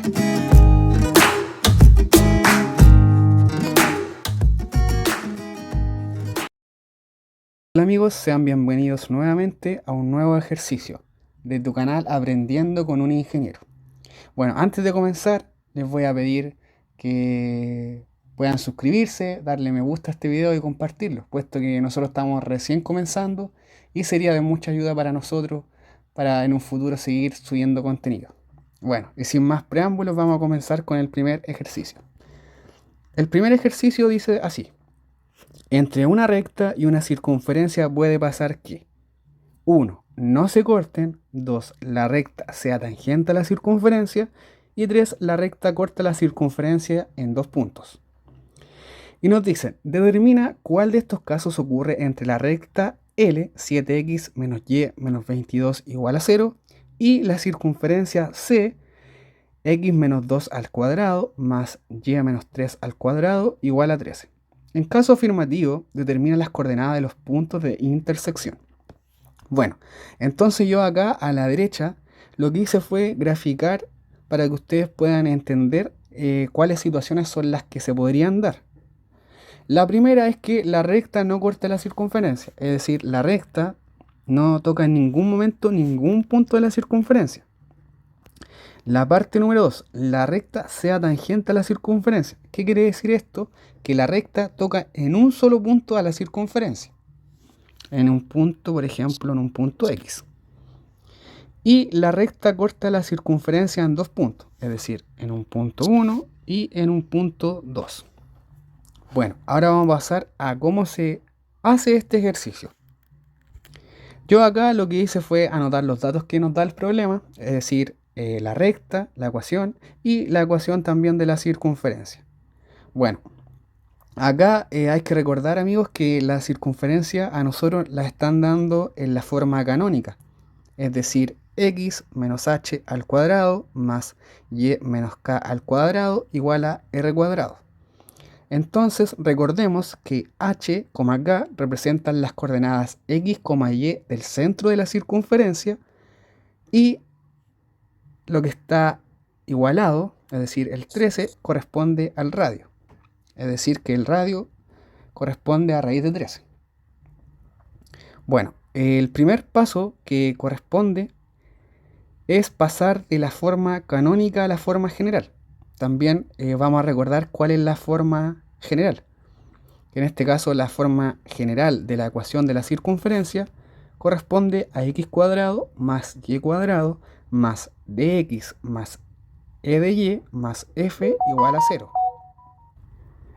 Hola amigos, sean bienvenidos nuevamente a un nuevo ejercicio de tu canal Aprendiendo con un Ingeniero. Bueno, antes de comenzar, les voy a pedir que puedan suscribirse, darle me gusta a este video y compartirlo, puesto que nosotros estamos recién comenzando y sería de mucha ayuda para nosotros para en un futuro seguir subiendo contenido. Bueno, y sin más preámbulos, vamos a comenzar con el primer ejercicio. El primer ejercicio dice así: entre una recta y una circunferencia puede pasar que 1. No se corten. 2. La recta sea tangente a la circunferencia. Y 3. La recta corta la circunferencia en 2 puntos. Y nos dicen, determina cuál de estos casos ocurre entre la recta L, 7x menos y menos 22 igual a 0, y la circunferencia C, x menos 2 al cuadrado más y menos 3 al cuadrado igual a 13. En caso afirmativo, determina las coordenadas de los puntos de intersección. Bueno, entonces yo acá a la derecha lo que hice fue graficar para que ustedes puedan entender cuáles situaciones son las que se podrían dar. La primera es que la recta no corta la circunferencia, es decir, la recta no toca en ningún momento ningún punto de la circunferencia. La parte número 2, la recta sea tangente a la circunferencia. ¿Qué quiere decir esto? Que la recta toca en un solo punto a la circunferencia. En un punto, por ejemplo, en un punto X. Y la recta corta la circunferencia en 2 puntos, es decir, en un punto 1 y en un punto 2. Bueno, ahora vamos a pasar a cómo se hace este ejercicio. Yo acá lo que hice fue anotar los datos que nos da el problema, es decir, la recta, la ecuación y la ecuación también de la circunferencia. Bueno, acá hay que recordar, amigos, que la circunferencia a nosotros la están dando en la forma canónica, es decir, x menos h al cuadrado más y menos k al cuadrado igual a r cuadrado. Entonces recordemos que h, k representan las coordenadas x, y del centro de la circunferencia, y lo que está igualado, es decir, el 13, corresponde al radio. Es decir, que el radio corresponde a raíz de 13. Bueno, el primer paso que corresponde es pasar de la forma canónica a la forma general. También vamos a recordar cuál es la forma general. En este caso, la forma general de la ecuación de la circunferencia corresponde a x cuadrado más y cuadrado más dx más e de y más f igual a 0.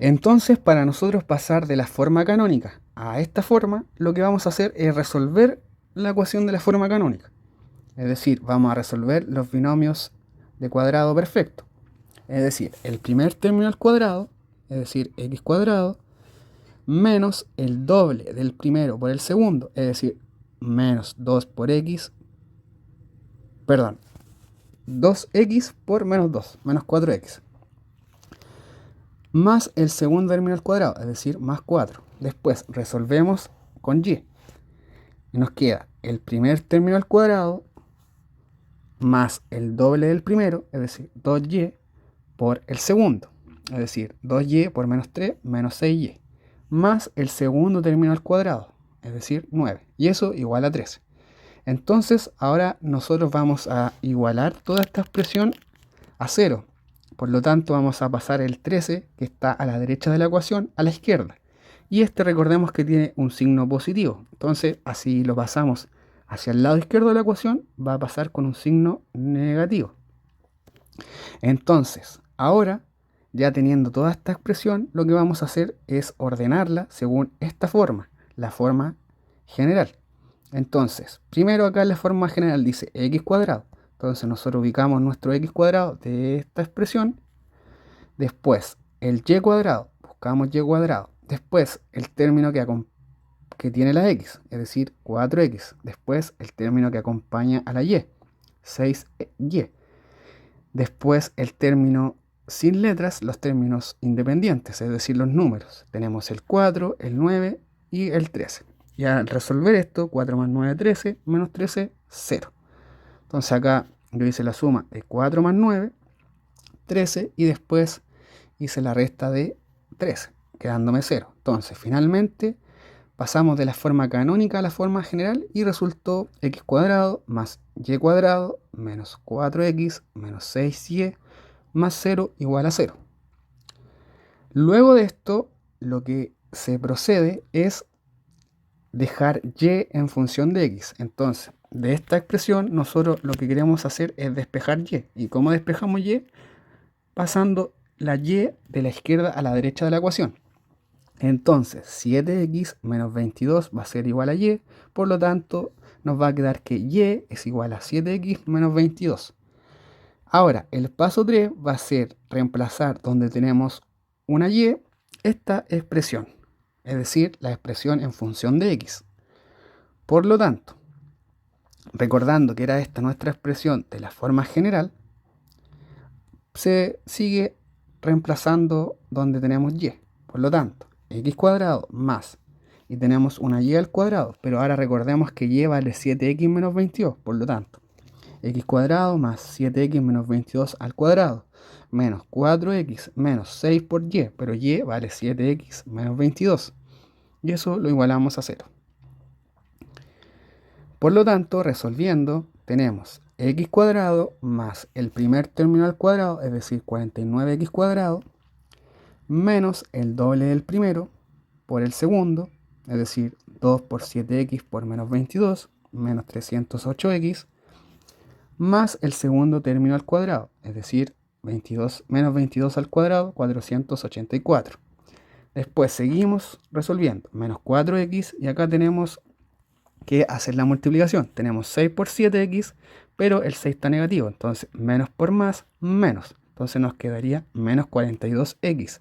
Entonces, para nosotros pasar de la forma canónica a esta forma, lo que vamos a hacer es resolver la ecuación de la forma canónica. Es decir, vamos a resolver los binomios de cuadrado perfecto. Es decir, el primer término al cuadrado, es decir, x cuadrado, menos el doble del primero por el segundo, es decir, menos 2 por x, perdón, 2x por menos 2, menos 4x, más el segundo término al cuadrado, es decir, más 4. Después resolvemos con y. Y nos queda el primer término al cuadrado más el doble del primero, es decir, 2y por el segundo, es decir, 2y por menos 3, menos 6y, más el segundo término al cuadrado, es decir, 9. Y eso igual a 13. Entonces, ahora nosotros vamos a igualar toda esta expresión a 0. Por lo tanto, vamos a pasar el 13, que está a la derecha de la ecuación, a la izquierda. Y este, recordemos que tiene un signo positivo. Entonces, así lo pasamos hacia el lado izquierdo de la ecuación, va a pasar con un signo negativo. Entonces, ahora, ya teniendo toda esta expresión, lo que vamos a hacer es ordenarla según esta forma, la forma general. Entonces, primero acá en la forma general dice x cuadrado. Entonces nosotros ubicamos nuestro x cuadrado de esta expresión. Después el y cuadrado, buscamos y cuadrado. Después el término que tiene la x, es decir, 4x. Después el término que acompaña a la y, 6y. Después el término sin letras, los términos independientes, es decir, los números. Tenemos el 4, el 9 y el 13. Y al resolver esto, 4 más 9, 13, menos 13, 0. Entonces acá yo hice la suma de 4 más 9, 13 y después hice la resta de 13, quedándome 0. Entonces, finalmente pasamos de la forma canónica a la forma general y resultó x cuadrado más y cuadrado menos 4x menos 6y más 0 igual a 0. Luego de esto, lo que se procede es dejar y en función de x. Entonces, de esta expresión, nosotros lo que queremos hacer es despejar y. ¿Y cómo despejamos y? Pasando la y de la izquierda a la derecha de la ecuación. Entonces, 7x menos 22 va a ser igual a y, por lo tanto, nos va a quedar que y es igual a 7x menos 22. Ahora, el paso 3 va a ser reemplazar donde tenemos una y, esta expresión, es decir, la expresión en función de x. Por lo tanto, recordando que era esta nuestra expresión de la forma general, se sigue reemplazando donde tenemos y. Por lo tanto, x cuadrado más, y tenemos una y al cuadrado, pero ahora recordemos que y vale 7x menos 22, por lo tanto, x cuadrado más 7x menos 22 al cuadrado, menos 4x menos 6 por y, pero y vale 7x menos 22, y eso lo igualamos a 0. Por lo tanto, resolviendo, tenemos x cuadrado más el primer término al cuadrado, es decir, 49x cuadrado, menos el doble del primero por el segundo, es decir, 2 por 7x por menos 22, menos 308x, más el segundo término al cuadrado, es decir, 22 menos 22 al cuadrado, 484. Después seguimos resolviendo, menos 4x, y acá tenemos que hacer la multiplicación. Tenemos 6 por 7x, pero el 6 está negativo, entonces menos por más, menos. Entonces nos quedaría menos 42x.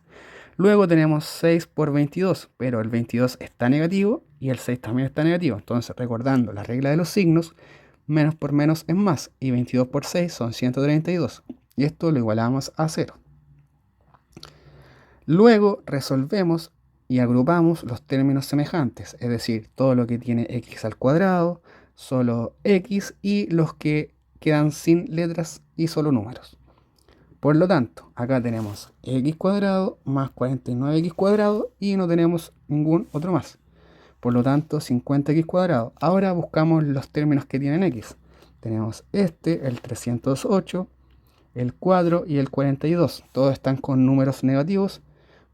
Luego tenemos 6 por 22, pero el 22 está negativo y el 6 también está negativo. Entonces, recordando la regla de los signos, menos por menos es más, y 22 por 6 son 132. Y esto lo igualamos a 0. Luego resolvemos y agrupamos los términos semejantes, es decir, todo lo que tiene x al cuadrado, solo x, y los que quedan sin letras y solo números. Por lo tanto, acá tenemos x cuadrado más 49x cuadrado y no tenemos ningún otro más. Por lo tanto, 50x cuadrado. Ahora buscamos los términos que tienen x. Tenemos este, el 308, el 4 y el 42. Todos están con números negativos.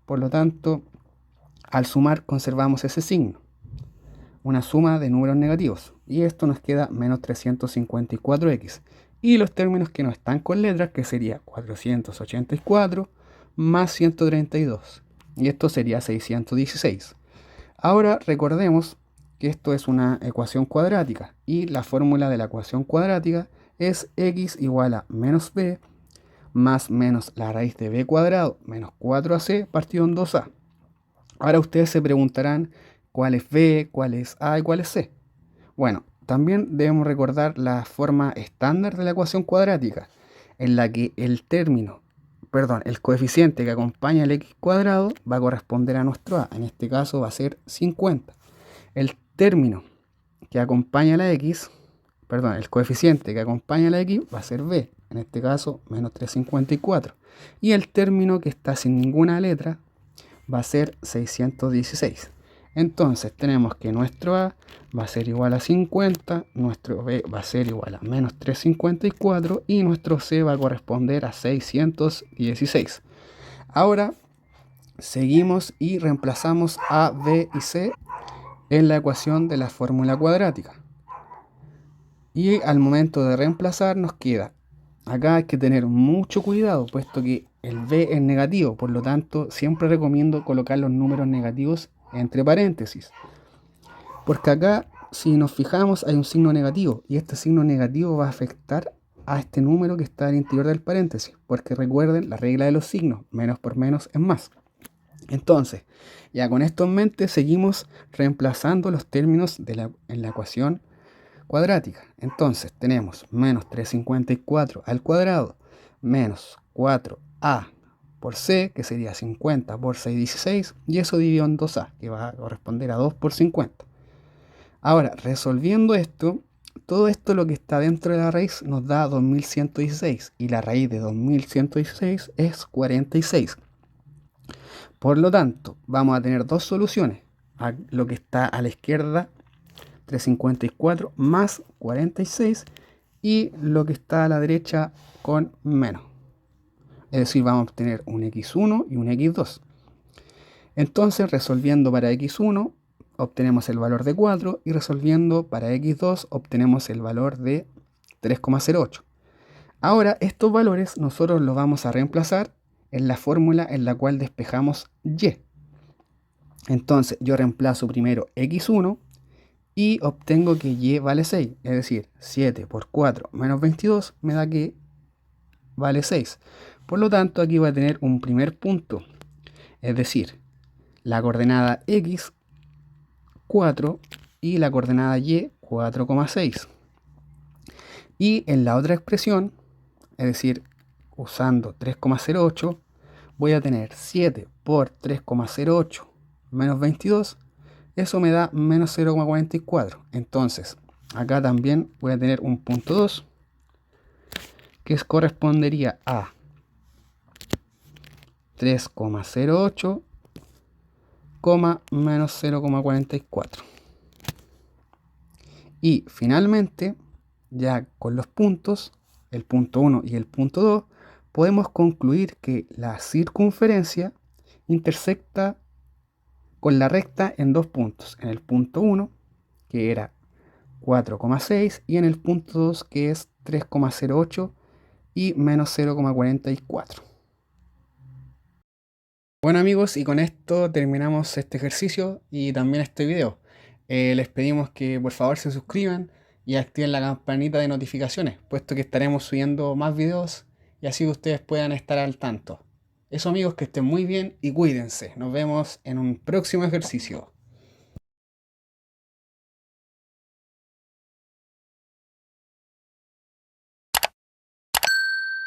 Por lo tanto, al sumar conservamos ese signo. Una suma de números negativos. Y esto nos queda menos 354x. Y los términos que no están con letras, que sería 484 más 132. Y esto sería 616. Ahora recordemos que esto es una ecuación cuadrática. Y la fórmula de la ecuación cuadrática es x igual a menos b más menos la raíz de b cuadrado menos 4ac partido en 2a. Ahora ustedes se preguntarán cuál es b, cuál es a y cuál es c. Bueno, también debemos recordar la forma estándar de la ecuación cuadrática, en la que el coeficiente que acompaña el x cuadrado va a corresponder a nuestro a. En este caso va a ser 50. El coeficiente que acompaña a la x va a ser b. En este caso, menos 354. Y el término que está sin ninguna letra va a ser 616. Entonces tenemos que nuestro a va a ser igual a 50, nuestro b va a ser igual a menos 354 y nuestro c va a corresponder a 616. Ahora seguimos y reemplazamos a, b y c en la ecuación de la fórmula cuadrática. Y al momento de reemplazar nos queda, acá hay que tener mucho cuidado, puesto que el b es negativo, por lo tanto siempre recomiendo colocar los números negativos entre paréntesis. Porque acá, si nos fijamos, hay un signo negativo, y este signo negativo va a afectar a este número que está al interior del paréntesis, porque recuerden la regla de los signos, menos por menos es más. Entonces, ya con esto en mente, seguimos reemplazando los términos en la ecuación cuadrática. Entonces tenemos menos 354 al cuadrado menos 4a por c, que sería 50 por 616, y eso dividido en 2a, que va a corresponder a 2 por 50. Ahora, resolviendo esto, todo esto lo que está dentro de la raíz nos da 2116 y la raíz de 2116 es 46. Por lo tanto, vamos a tener dos soluciones. Lo que está a la izquierda, 354 más 46, y lo que está a la derecha con menos. Es decir, vamos a obtener un x1 y un x2. Entonces, resolviendo para x1, obtenemos el valor de 4 y resolviendo para x2 obtenemos el valor de 3,08. Ahora, estos valores nosotros los vamos a reemplazar en la fórmula en la cual despejamos y. Entonces, yo reemplazo primero x1 y obtengo que y vale 6, es decir, 7 por 4 menos 22 me da que vale 6. Por lo tanto, aquí voy a tener un primer punto, es decir, la coordenada x 4 y la coordenada y 4,6. Y en la otra expresión, es decir, usando 3,08, voy a tener 7 por 3,08 menos 22, eso me da menos 0,44. Entonces, acá también voy a tener un punto 2, que correspondería a 3,08, menos 0,44. Y finalmente, ya con los puntos, el punto 1 y el punto 2, podemos concluir que la circunferencia intersecta con la recta en dos puntos. En el punto 1, que era 4,6, y en el punto 2, que es 3,08 y menos 0,44. Bueno amigos, y con esto terminamos este ejercicio y también este video. Les pedimos que por favor se suscriban y activen la campanita de notificaciones, puesto que estaremos subiendo más videos y así ustedes puedan estar al tanto. Eso amigos, que estén muy bien y cuídense. Nos vemos en un próximo ejercicio.